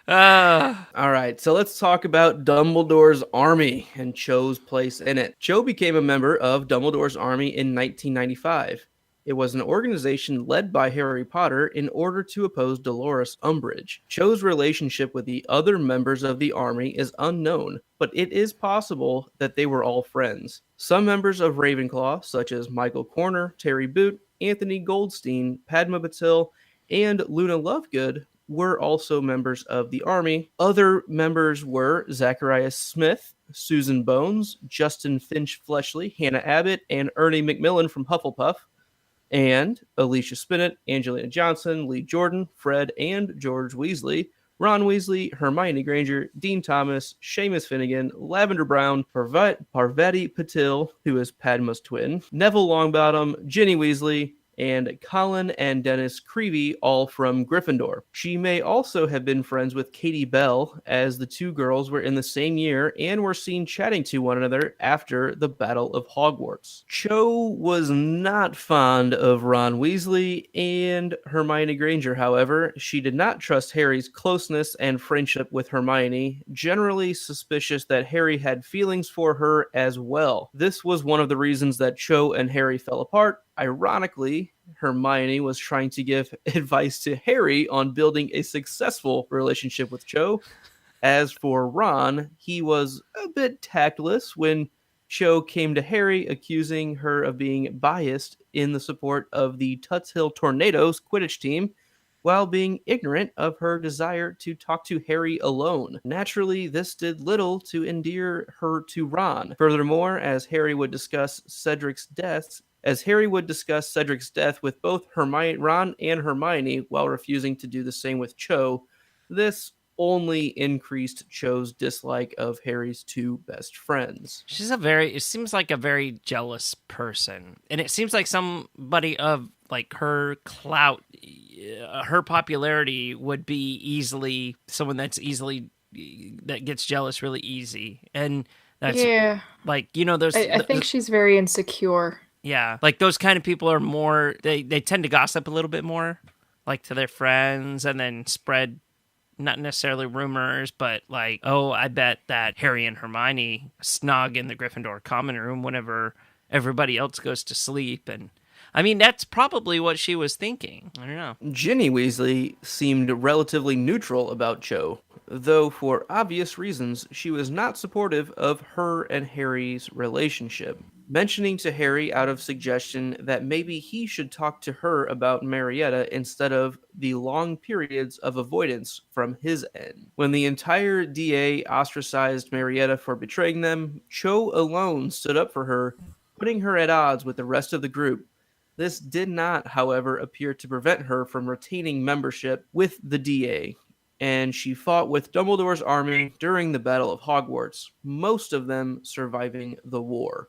All right, so let's talk about Dumbledore's army and Cho's place in it. Cho became a member of Dumbledore's army in 1995. It was an organization led by Harry Potter in order to oppose Dolores Umbridge. Cho's relationship with the other members of the army is unknown, but it is possible that they were all friends. Some members of Ravenclaw, such as Michael Corner, Terry Boot, Anthony Goldstein, Padma Patil, and Luna Lovegood, were also members of the army. Other members were Zacharias Smith, Susan Bones, Justin Finch Fletchley, Hannah Abbott, and Ernie Macmillan from Hufflepuff, and Alicia Spinnet, Angelina Johnson, Lee Jordan, Fred and George Weasley, Ron Weasley, Hermione Granger, Dean Thomas, Seamus Finnegan, Lavender Brown, Parvati Patil, who is Padma's twin, Neville Longbottom, Ginny Weasley, and Colin and Dennis Creevy, all from Gryffindor. She may also have been friends with Katie Bell, as the two girls were in the same year and were seen chatting to one another after the Battle of Hogwarts. Cho was not fond of Ron Weasley and Hermione Granger, however. She did not trust Harry's closeness and friendship with Hermione, generally suspicious that Harry had feelings for her as well. This was one of the reasons that Cho and Harry fell apart. Ironically, Hermione was trying to give advice to Harry on building a successful relationship with Cho. As for Ron, he was a bit tactless when Cho came to Harry, accusing her of being biased in the support of the Tuts Hill Tornadoes Quidditch team, while being ignorant of her desire to talk to Harry alone. Naturally, this did little to endear her to Ron. Furthermore, as Harry would discuss Cedric's death with both Ron and Hermione while refusing to do the same with Cho, this only increased Cho's dislike of Harry's two best friends. It seems like a very jealous person. And it seems like somebody of like her clout, her popularity would be someone that gets jealous really easy. And that's like, I think she's very insecure. Yeah, like those kind of people are more, they tend to gossip a little bit more, like to their friends, and then spread not necessarily rumors, but like, oh, I bet that Harry and Hermione snog in the Gryffindor common room whenever everybody else goes to sleep. And I mean, that's probably what she was thinking. I don't know. Ginny Weasley seemed relatively neutral about Cho, though for obvious reasons she was not supportive of her and Harry's relationship, mentioning to Harry out of suggestion that maybe he should talk to her about Marietta instead of the long periods of avoidance from his end. When the entire DA ostracized Marietta for betraying them, Cho alone stood up for her, putting her at odds with the rest of the group. This did not, however, appear to prevent her from retaining membership with the DA, and she fought with Dumbledore's army during the Battle of Hogwarts, most of them surviving the war.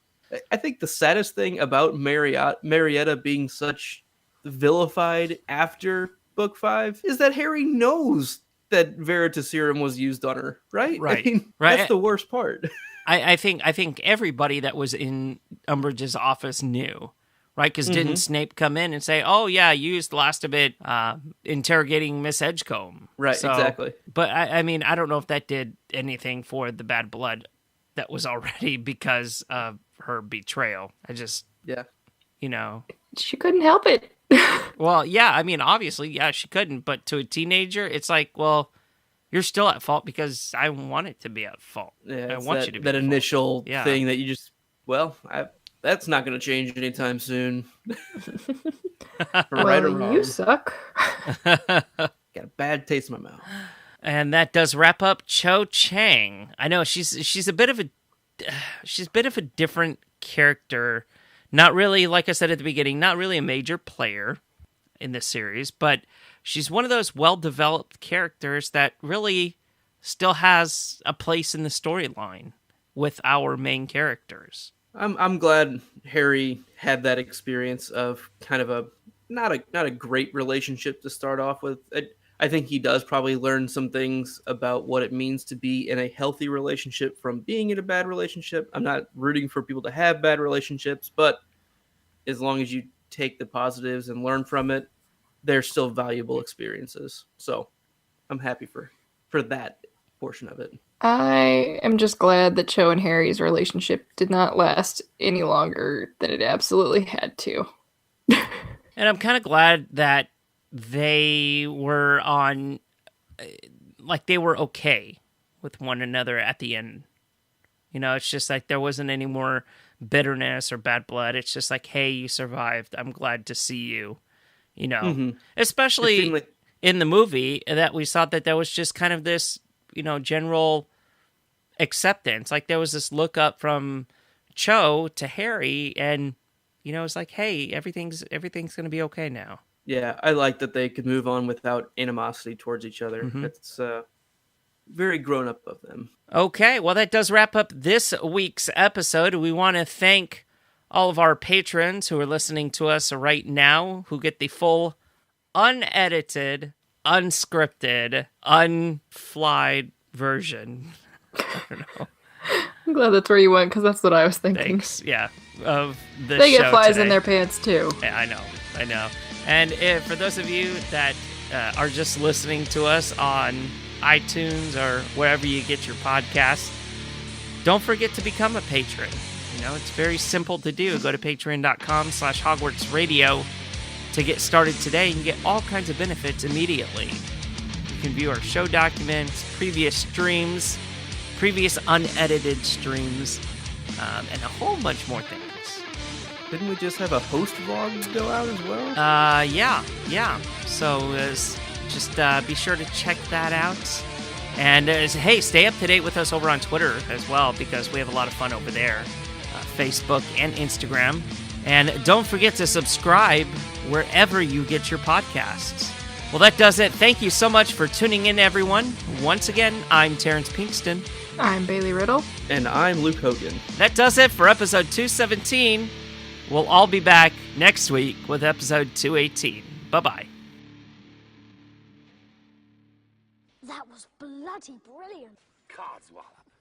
I think the saddest thing about Marietta being such vilified after Book 5 is that Harry knows that Veritaserum was used on her, right? Right. I mean, Right. That's the worst part. I think everybody that was in Umbridge's office knew, right? Because didn't Snape come in and say, "Oh yeah, you used the last of it interrogating Miss Edgecombe"? Right, exactly. But I mean, I don't know if that did anything for the bad blood that was already because of her betrayal. Yeah. She couldn't help it. Well, yeah, I mean, obviously, yeah, she couldn't. But to a teenager, it's like, well, you're still at fault because I want it to be at fault. Yeah, I it's want you to be that at fault. initial Yeah. thing that you just, that's not going to change anytime soon. Right or wrong. You suck. Got a bad taste in my mouth. And that does wrap up Cho Chang. I know she's a bit of a different character. Not really, like I said at the beginning, not really a major player in this series, but she's one of those well-developed characters that really still has a place in the storyline with our main characters. I'm glad Harry had that experience of kind of a not a great relationship to start off with. I think he does probably learn some things about what it means to be in a healthy relationship from being in a bad relationship. I'm not rooting for people to have bad relationships, but as long as you take the positives and learn from it, they're still valuable experiences. So I'm happy for that portion of it. I am just glad that Cho and Harry's relationship did not last any longer than it absolutely had to. And I'm kind of glad that they were they were okay with one another at the end. It's just like there wasn't any more bitterness or bad blood. It's just like, hey, you survived. I'm glad to see you. Especially in the movie that we saw that there was just kind of this, general acceptance. Like there was this look up from Cho to Harry, and it's like, hey, everything's going to be okay now. Yeah, I like that they could move on without animosity towards each other. It's very grown up of them. Okay, well, that does wrap up this week's episode. We want to thank all of our patrons who are listening to us right now, who get the full, unedited, unscripted, unflied version. I don't know. I'm glad that's where you went, because that's what I was thinking. Thanks, yeah, of the They show get flies today. in their pants, too. Yeah, I know. And for those of you that are just listening to us on iTunes or wherever you get your podcasts, don't forget to become a patron. It's very simple to do. Go to patreon.com/Hogwarts Radio to get started today and get all kinds of benefits immediately. You can view our show documents, previous streams, previous unedited streams, and a whole bunch more things. Didn't we just have a host vlog go out as well? Yeah. So just be sure to check that out. And hey, stay up to date with us over on Twitter as well, because we have a lot of fun over there. Facebook and Instagram. And don't forget to subscribe wherever you get your podcasts. Well, that does it. Thank you so much for tuning in, everyone. Once again, I'm Terrence Pinkston. I'm Bailey Riddle. And I'm Luke Hogan. That does it for episode 217. We'll all be back next week with episode 218. Bye-bye. That was bloody brilliant. Codswallop.